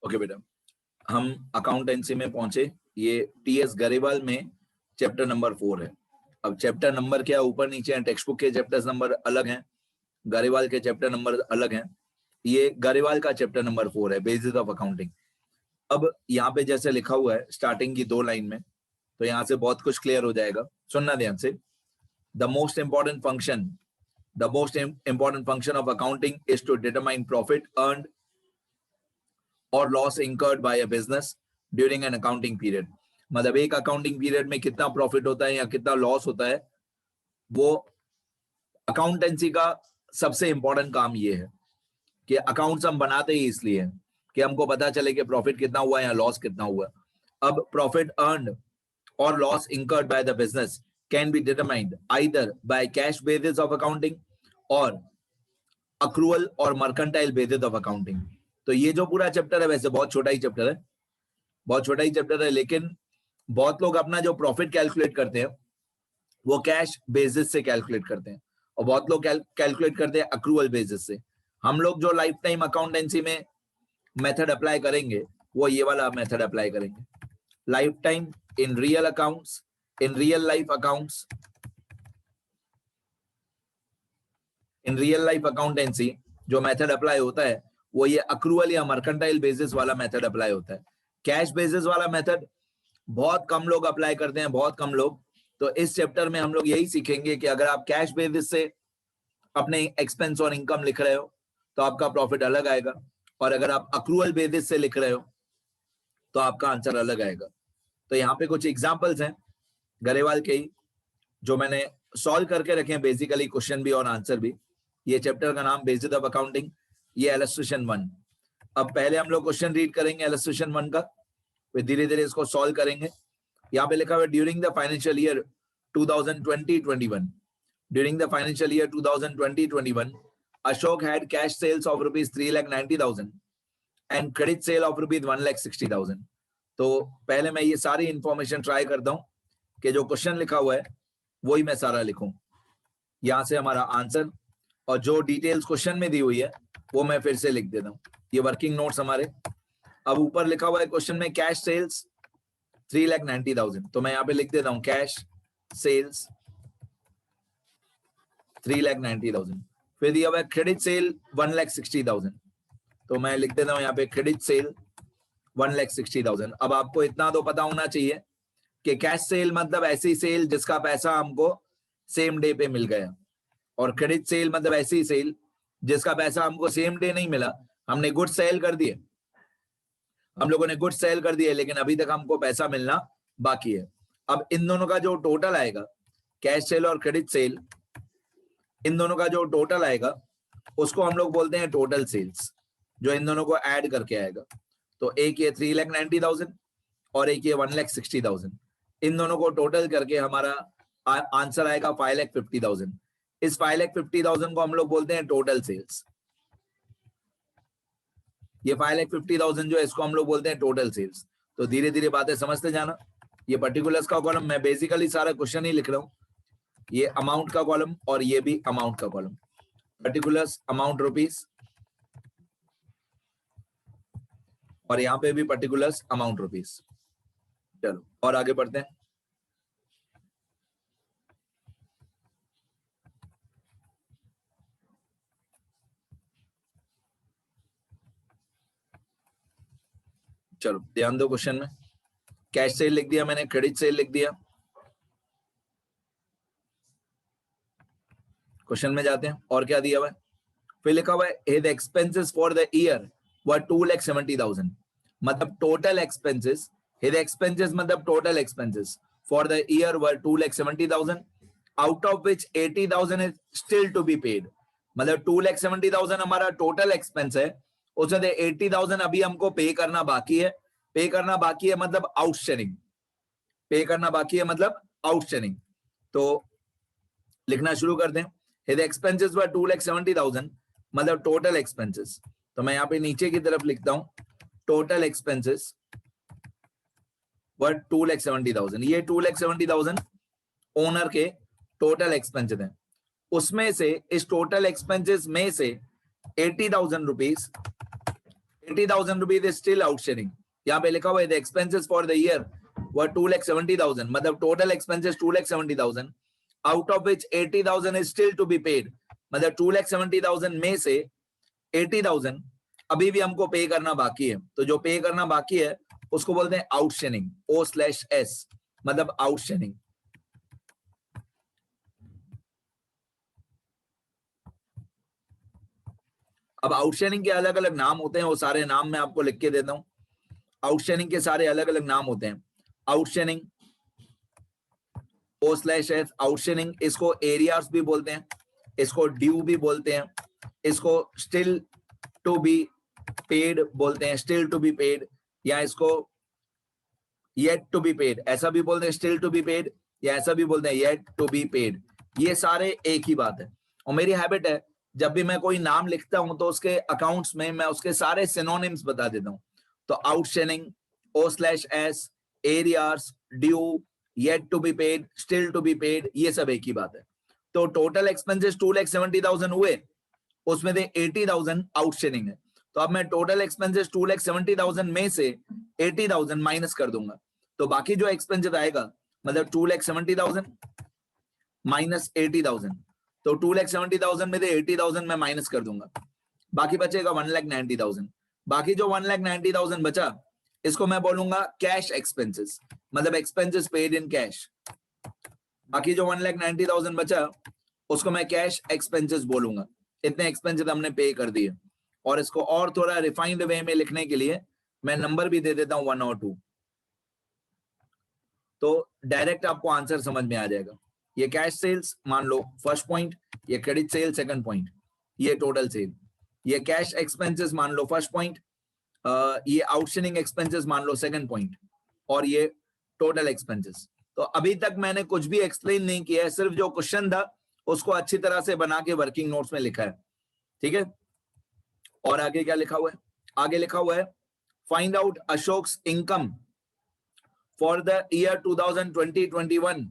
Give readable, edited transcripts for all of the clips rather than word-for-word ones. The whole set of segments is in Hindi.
ओके बेटा, हम अकाउंटेंसी में पहुंचे। ये टीएस गरेवाल में चैप्टर नंबर 4 है। अब चैप्टर नंबर क्या ऊपर नीचे हैं, टेक्स्ट बुक के चैप्टर्स नंबर अलग हैं, गरेवाल के चैप्टर नंबर अलग हैं। ये गरेवाल का चैप्टर नंबर 4 है, बेसिस ऑफ अकाउंटिंग। अब यहाँ पे जैसे लिखा हुआ है स्टार्टिंग की 2 लाइन में, तो यहाँ से बहुत कुछ क्लियर हो जाएगा। सुनना ध्यान से। The most important function of accounting is to determine profit earned or loss incurred by a business during an accounting period। मतलब एक अकाउंटिंग पीरियड में कितना प्रॉफिट होता है या कितना लॉस होता है, वो अकाउंटेंसी का सबसे इंपॉर्टेंट काम ये है कि अकाउंट्स हम बनाते ही इसलिए हैं कि हमको पता चले कि प्रॉफिट कितना हुआ या लॉस कितना हुआ। अब प्रॉफिट अर्न्ड और loss incurred by the business can be determined either by cash basis of accounting और अक्रूवल और मर्केंटाइल बेसिस ऑफ अकाउंटिंग। तो ये जो पूरा चैप्टर है वैसे बहुत छोटा ही चैप्टर है, बहुत छोटा ही चैप्टर है, लेकिन बहुत लोग अपना जो प्रॉफिट कैलकुलेट करते हैं वो कैश बेसिस से कैलकुलेट करते हैं और बहुत लोग कैलकुलेट करते हैं अक्रूवल बेसिस से। हम लोग जो लाइफ टाइम अकाउंटेंसी में मेथड अप्लाई करेंगे वो ये वाला मेथड अप्लाई करेंगे। Life time in real accounts, in real life accounts, in real life accountancy जो मेथड अप्लाई होता है वो ये अक्रूवल या मर्केंटाइल बेसिस वाला मेथड अप्लाई होता है। कैश बेसिस वाला मेथड बहुत कम लोग अप्लाई करते हैं, बहुत कम लोग। तो इस चैप्टर में हम लोग यही सीखेंगे कि अगर आप कैश बेसिस से अपने एक्सपेंस और इनकम लिख रहे हो तो आपका प्रॉफिट अलग आएगा, और अगर आप अक्रूवल बेसिस से लिख रहे हो तो आपका आंसर अलग आएगा। तो यहाँ पे कुछ एग्जाम्पल्स हैं गरेवाल के ही जो मैंने सॉल्व करके रखे हैं, बेसिकली क्वेश्चन भी और आंसर भी। ये चैप्टर का नाम बेसिस ऑफ अकाउंटिंग, ये इलस्ट्रेशन 1। अब पहले हम लोग क्वेश्चन रीड करेंगे इलस्ट्रेशन 1 का, फिर धीरे धीरे इसको सॉल्व करेंगे। यहाँ पे लिखा हुआ है during the financial year 2020-21, during the financial year 2020-21 Ashok had cash sales of rupees 3,90,000 and credit sale of rupees 1,60,000। तो पहले मैं ये सारी इंफॉर्मेशन ट्राई करता हूँ कि जो क्वेश्चन लिखा हुआ है वही मैं सारा लिखूं। यहाँ से हमारा आंसर और जो डिटेल्स क्वेश्चन में दी हुई है वो मैं फिर से लिख देता हूँ। ये वर्किंग नोट्स हमारे। अब ऊपर लिखा हुआ है क्वेश्चन में कैश सेल्स 3,90,000, तो मैं यहाँ पे लिख देता हूँ कैश सेल्स 3,90,000। फिर दिया हुआ है क्रेडिट सेल 1,60,000, तो मैं लिख देता हूँ यहाँ पे क्रेडिट सेल 1,60,000। अब आपको इतना तो पता होना चाहिए कि कैश सेल मतलब ऐसी सेल जिसका पैसा हमको सेम डे पे मिल गया, और क्रेडिट सेल मतलब ऐसी सेल जिसका पैसा हमको सेम डे नहीं मिला, हमने गुड्स सेल कर दिए, हम लोगों ने गुड्स सेल कर दिए लेकिन अभी तक हमको पैसा मिलना बाकी है। अब इन दोनों का जो टोटल आएगा, कैश सेल और क्रेडिट सेल, इन दोनों का जो टोटल आएगा उसको हम लोग बोलते हैं टोटल सेल्स, जो इन दोनों को ऐड करके आएगा। तो एक ये 3,90,000 और एक ये 1,60,000, इन दोनों को टोटल करके हमारा आंसर आएगा 5,50,000। इस 5,50,000 को हम लोग बोलते हैं टोटल सेल्स। ये 5,50,000 जो है इसको हम लोग बोलते हैं टोटल सेल्स। तो धीरे धीरे बातें समझते जाना। ये पर्टिकुलर्स का कॉलम, मैं बेसिकली सारा क्वेश्चन ही लिख रहा हूँ। ये अमाउंट का कॉलम और ये भी अमाउंट का कॉलम, पर्टिकुलर्स अमाउंट रुपीस, और यहाँ पे भी पर्टिकुलर्स अमाउंट रुपीस। चलो और आगे बढ़ते हैं। चलो ध्यान दो क्वेश्चन में। कैश सेल लिख दिया मैंने, क्रेडिट सेल लिख दिया। क्वेश्चन में जाते हैं और क्या दिया हुआ है। फिर लिखा हुआ है his expenses for the year were 2,70,000, मतलब टोटल एक्सपेंसेस, हिज एक्सपेंसेस मतलब total expenses for the year were 2,70,000, out of which 80,000 is still to be paid. मतलब 2,70,000 हमारा टोटल एक्सपेंस है, उसमें 80,000 अभी हमको पे करना बाकी है। पे करना बाकी है मतलब आउटस्टैंडिंग, पे करना बाकी है मतलब आउटस्टैंडिंग। तो लिखना शुरू कर दें। हिज एक्सपेंसेस वर 2,70,000 मतलब टोटल एक्सपेंसेस। तो मैं यहाँ पे नीचे की तरफ लिखता हूं टोटल एक्सपेंसेस वर 2,70,000। ये 2,70,000 ओनर के टोटल एक्सपेंसेस हैं। उसमें से इस टोटल एक्सपेंसेस में से 80,000 rupees 80,000 rupees is still outstanding. यहाँ पे लिखा हुआ है the expenses for the year were 2,70,000. मतलब total expenses 2,70,000, out of which 80,000 is still to be paid. मतलब 2,70,000 में से 80,000 अभी भी हमको पे करना बाकी है. तो जो पे करना बाकी है उसको बोलते हैं आउटस्टैंडिंग, O/S, मतलब आउटस्टैंडिंग. अब आउटस्टैंडिंग के अलग अलग नाम होते हैं, वो सारे नाम मैं आपको लिख के देता हूं. आउटस्टैंडिंग के सारे अलग अलग नाम होते हैं. आउटस्टैंडिंग O/S, आउटस्टैंडिंग, इसको एरियार्स भी बोलते हैं, इसको ड्यू भी बोलते हैं, इसको स्टिल टू बी पेड बोलते हैं, स्टिल टू बी पेड, या इसको येट टू बी पेड ऐसा भी बोलते हैं, स्टिल टू बी पेड, या ऐसा भी बोलते हैं येट टू बी पेड. ये सारे एक ही बात है. और मेरी हैबिट है जब भी मैं कोई नाम लिखता हूं तो उसके अकाउंट्स में मैं उसके सारे सिनोनिम्स बता देता हूं. तो outstanding, O/S, arrears, due, yet to be paid, still to be paid, ये सब एक ही बात है. तो टोटल एक्सपेंसेस 2,70,000 हुए, उसमें से 80,000 आउटस्टैंडिंग है. तो अब मैं टोटल एक्सपेंसेस 2,70,000 में से 80,000 माइनस कर दूंगा. तो बाकी जो एक्सपेंसेस आएगा मतलब 2,70,000 माइनस 80,000. तो 2,70,000 में से 80,000 मैं माइनस कर दूंगा, बाकी बचेगा 1,90,000. बाकी जो 1,90,000 बचा इसको मैं बोलूंगा कैश एक्सपेंसेस, मतलब एक्सपेंसेस पेड इन कैश. बाकी जो 1,90,000 बचा उसको मैं कैश एक्सपेंसेस बोलूंगा. इतने एक्सपेंसेस हमने पे कर दिए. और इसको और थोड़ा रिफाइंड वे में लिखने के लिए मैं नंबर भी दे देता हूं 1 और 2, तो डायरेक्ट आपको आंसर समझ में आ जाएगा. ये कैश सेल्स मान लो फर्स्ट पॉइंट, ये क्रेडिट सेल सेकंड पॉइंट, ये टोटल सेल. ये कैश एक्सपेंसेस मान लो फर्स्ट पॉइंट, ये आउटस्टैंडिंग एक्सपेंसेस मान लो सेकंड पॉइंट, और ये टोटल एक्सपेंसेस. तो अभी तक मैंने कुछ भी एक्सप्लेन नहीं किया है, सिर्फ जो क्वेश्चन था उसको अच्छी तरह से बना के वर्किंग नोट्स में लिखा है. ठीक है. और आगे क्या लिखा हुआ है? आगे लिखा हुआ है find out Ashok's income for the year 2020-21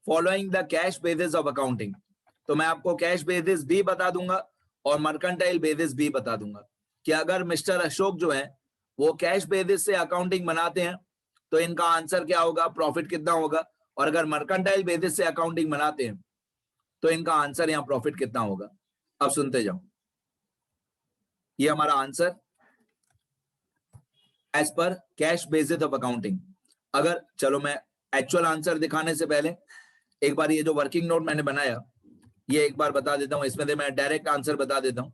following the cash basis of accounting. तो मैं आपको कैश बेसिस भी बता दूंगा और मर्केंटाइल बेसिस भी बता दूंगा कि अगर मिस्टर अशोक जो है वो कैश बेसिस से अकाउंटिंग बनाते हैं तो इनका आंसर क्या होगा, प्रॉफिट कितना होगा. और अगर मर्केंटाइल बेसिस से अकाउंटिंग बनाते हैं तो इनका आंसर यहाँ प्रॉफिट कितना होगा. अब सुनते जाओ. ये हमारा answer as per cash basis of accounting. अगर चलो मैं एक्चुअल आंसर दिखाने से पहले एक बार ये जो वर्किंग नोट मैंने बनाया ये एक बार बता देता हूं. इसमें से मैं डायरेक्ट आंसर बता देता हूं.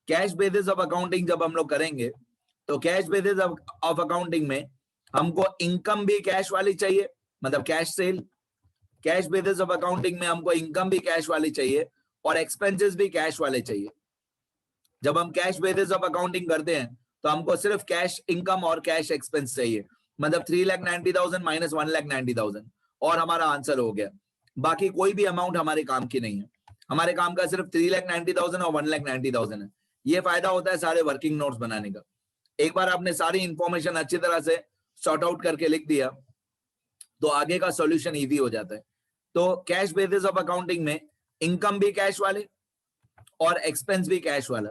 कैश बेसिस ऑफ अकाउंटिंग जब हम लोग करेंगे तो कैश बेसिस ऑफ अकाउंटिंग में हमको इनकम भी कैश वाली चाहिए, मतलब cash cell. Cash basis of accounting में हमको इनकम भी कैश वाली चाहिए और एक्सपेंसेस भी कैश वाले चाहिए. जब हम कैश बेसिस ऑफ अकाउंटिंग करते हैं तो हमको सिर्फ कैश इनकम और कैश एक्सपेंस चाहिए, मतलब 3,90,000 माइनस 1,90,000 और हमारा आंसर हो गया. बाकी कोई भी अमाउंट हमारे काम की नहीं है. हमारे काम का सिर्फ 3,90,000 और 1,90,000 है. ये फायदा होता है सारे वर्किंग नोट्स बनाने का. एक बार आपने सारी इंफॉर्मेशन अच्छी तरह से सॉर्ट आउट करके लिख दिया तो आगे का सॉल्यूशन इजी हो जाता है. तो कैश बेसिस ऑफ अकाउंटिंग में इनकम भी कैश वाले और एक्सपेंस भी कैश वाला,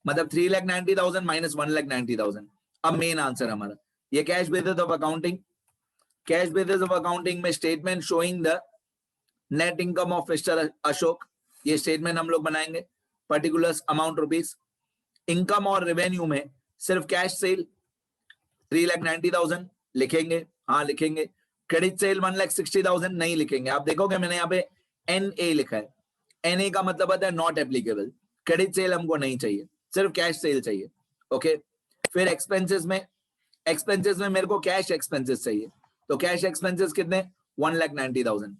मतलब 3,90,000 माइनस 1,90,000. अब मेन आंसर हमारा ये cash basis of accounting. Cash basis of accounting में statement showing the net income of mister Ashok, ये स्टेटमेंट हम लोग बनाएंगे. Particular amount rupees. इनकम और रेवेन्यू में सिर्फ कैश सेल 3,90,000 लिखेंगे, हाँ लिखेंगे. क्रेडिट सेल 1,60,000 नहीं लिखेंगे. आप देखोगे मैंने यहाँ पे NA लिखा है. NA का मतलब होता है नॉट एप्लीकेबल. क्रेडिट सेल हमको नहीं चाहिए, सिर्फ कैश सेल चाहिए. ओके. फिर एक्सपेंसेस में मेरे को कैश एक्सपेंसेस चाहिए. तो कैश एक्सपेंसेस कितने, 1,90,000.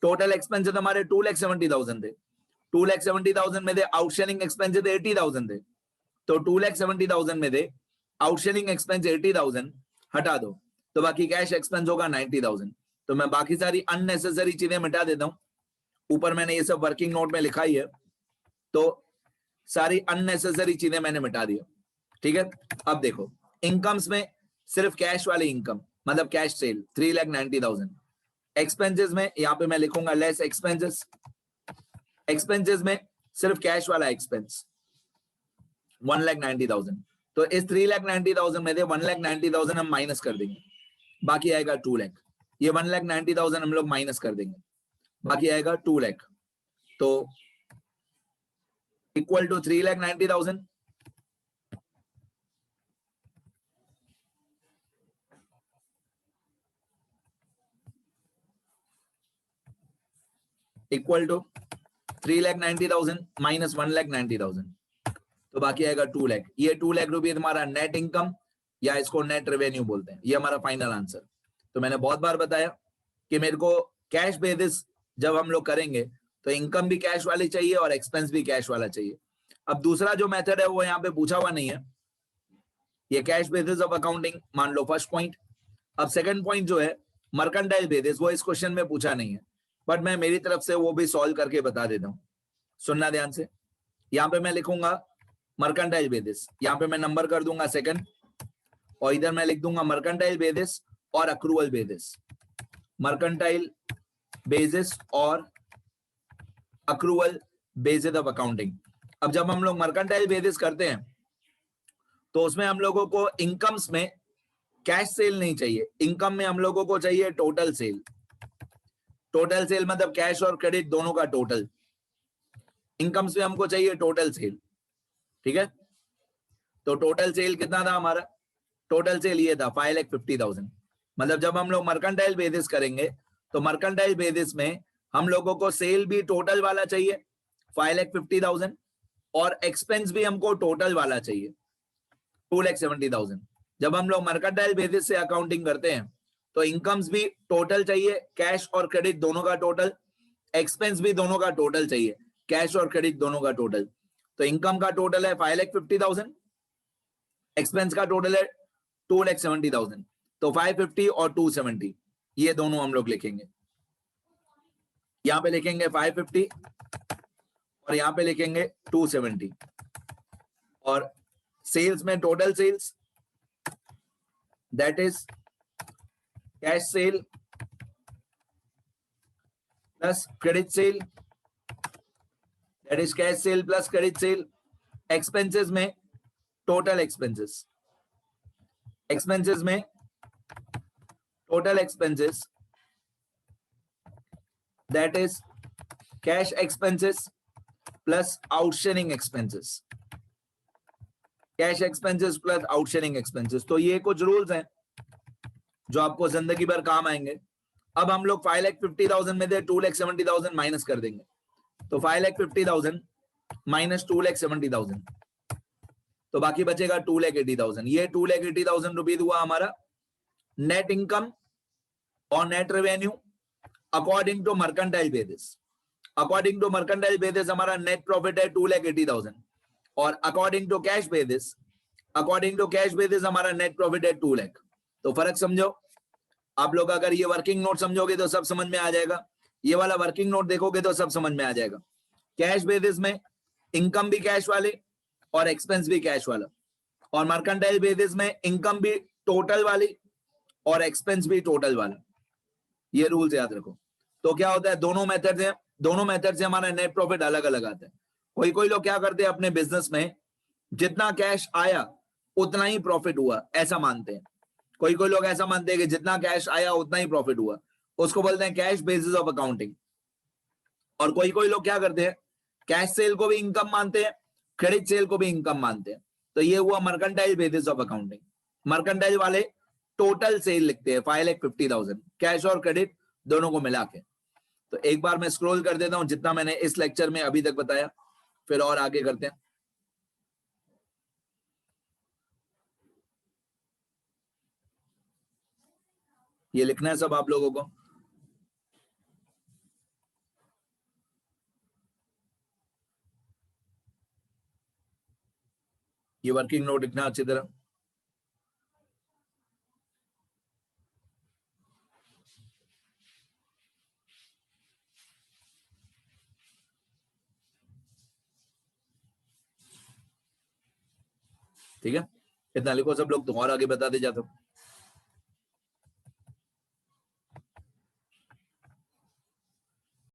टोटल एक्सपेंसेस हमारे 2,70,000 थे. 2,70,000 में से आउटस्टैंडिंग एक्सपेंसेस 80,000 थे. तो 2,70,000 में से आउटस्टैंडिंग एक्सपेंस 80,000 हटा दो तो बाकी कैश एक्सपेंस होगा 90,000. तो मैं बाकी सारी अननेसेसरी चीजें मिटा देता हूं. ऊपर मैंने ये सब वर्किंग नोट में लिखा ही है, तो सारी अननेसेसरी चीजें मैंने मिटा दिया. ठीक है. अब देखो इनकम्स में सिर्फ कैश वाली इनकम, मतलब कैश सेल 3,90,000. एक्सपेंसेस में यहां पे मैं लिखूंगा लेस एक्सपेंसेस. एक्सपेंसेस में सिर्फ कैश वाला एक्सपेंस 1,90,000. तो इस 3,90,000 में से 1,90,000 हम माइनस कर देंगे, बाकी आएगा 2 लाख। ये 1,90,000 हम लोग माइनस कर देंगे, बाकी आएगा 2 लाख। तो equal to 3,90,000 equal to 3,90,000 minus 1,90,000, तो बाकी आएगा 2 लाख। ये 2 लाख रुपये तुम्हारा नेट इनकम या इसको नेट रेवेन्यू बोलते हैं, ये हमारा फाइनल आंसर। तो मैंने बहुत बार बताया कि मेरे को कैश बेसिस जब हम लोग करेंगे तो इनकम भी कैश वाली चाहिए और एक्सपेंस भी कैश वाला चाहिए। अब दूसरा जो मेथड है वो यहाँ पे पूछा हुआ नहीं है, ये कैश बेसिस ऑफ अकाउंटिंग मान लो फर्स्ट पॉइंट। अब सेकंड पॉइंट जो है मर्केंटाइल बेसिस, वो इस क्वेश्चन में पूछा नहीं है, बट मैं मेरी तरफ से वो भी सॉल्व करके बता देता हूँ। सुनना ध्यान से, यहाँ पे मैं लिखूंगा मर्केंटाइल बेसिस, यहाँ पे मैं नंबर कर दूंगा सेकंड, और इधर मैं लिख दूंगा मर्केंटाइल बेसिस और अक्रूवल बेसिस, मर्केंटाइल बेसिस और अक्रूवल बेसिस ऑफ अकाउंटिंग। अब जब हम लोग मर्केंटाइल बेसिस करते हैं तो उसमें हम लोगों को इनकम्स में कैश सेल नहीं चाहिए, इनकम में हम लोगों को चाहिए टोटल सेल। टोटल सेल मतलब कैश और क्रेडिट दोनों का टोटल। इनकम्स में हमको चाहिए टोटल सेल, ठीक है। तो टोटल सेल कितना था हमारा, टोटल सेल ये था 5,50,000। मतलब जब हम लोग मर्केंटाइल बेसिस करेंगे तो मर्केंटाइल बेसिस में हम लोगों को सेल भी टोटल वाला चाहिए 5,50,000 और एक्सपेंस भी हमको टोटल वाला चाहिए 2,70,000। जब हम लोग मर्केंटाइल बेसिस से अकाउंटिंग करते हैं तो इनकम्स भी टोटल चाहिए, कैश और क्रेडिट दोनों का टोटल, एक्सपेंस भी दोनों का टोटल चाहिए, कैश और क्रेडिट दोनों का टोटल। तो इनकम का टोटल है 5,50,000, एक्सपेंस का टोटल है 2,70,000। तो 550 और 270 ये दोनों हम लोग लिखेंगे, यहां पे लिखेंगे 550 और यहां पे लिखेंगे 270। और सेल्स में total sales that is cash sale plus credit sale, that is cash sale plus credit sale. Expenses में टोटल एक्सपेंसेस, एक्सपेंसेस में total expenses that is cash expenses plus outstanding expenses, cash expenses plus outstanding expenses. तो ये कुछ रूल्स हैं जो आपको जिंदगी भर काम आएंगे। अब हम लोग 5,50,000 में से 2,70,000 माइनस कर देंगे, तो 5,50,000 माइनस 2,70,000, तो बाकी बचेगा 2,80,000। ये 2,80,000 रुपीज हुआ हमारा नेट इनकम और net revenue according to mercantile basis. According to mercantile basis हमारा नेट प्रॉफिट है 2,80,000 और according to cash basis, according to cash basis हमारा नेट प्रॉफिट है 2 लाख। तो फर्क समझो आप लोग, अगर ये वर्किंग नोट समझोगे तो सब समझ में आ जाएगा, ये वाला वर्किंग नोट देखोगे तो सब समझ में आ जाएगा। कैश बेसिस में इनकम भी कैश वाले और एक्सपेंस भी कैश वाला, और मर्केंटाइल बेसिस में इनकम भी टोटल वाली और एक्सपेंस भी टोटल वाला। ये रूल्स याद रखो। तो क्या होता है, दोनों मेथड से, दोनों मेथड से हमारा नेट प्रॉफिट अलग अलग आता है। कोई कोई लोग क्या करते हैं अपने बिजनेस में, जितना कैश आया उतना ही प्रॉफिट हुआ ऐसा मानते हैं। कोई कोई लोग ऐसा मानते हैं कि जितना कैश आया उतना ही प्रॉफिट हुआ, उसको बोलते हैं कैश बेसिस ऑफ अकाउंटिंग। और कोई कोई लोग क्या करते हैं, कैश सेल को भी इनकम मानते हैं, क्रेडिट सेल को भी इनकम मानते हैं। तो ये हुआ mercantile basis of accounting. Mercantile वाले टोटल सेल लिखते हैं 5,50,000 कैश और क्रेडिट दोनों को मिला के। तो एक बार मैं स्क्रॉल कर देता हूं जितना मैंने इस लेक्चर में अभी तक बताया, फिर और आगे करते हैं। ये लिखना है सब आप लोगों को। ये वर्किंग नोट लिखना अच्छी तरह। ठीक है, इतना लिखो सब लोग, तो और आगे बताते जाता हूं।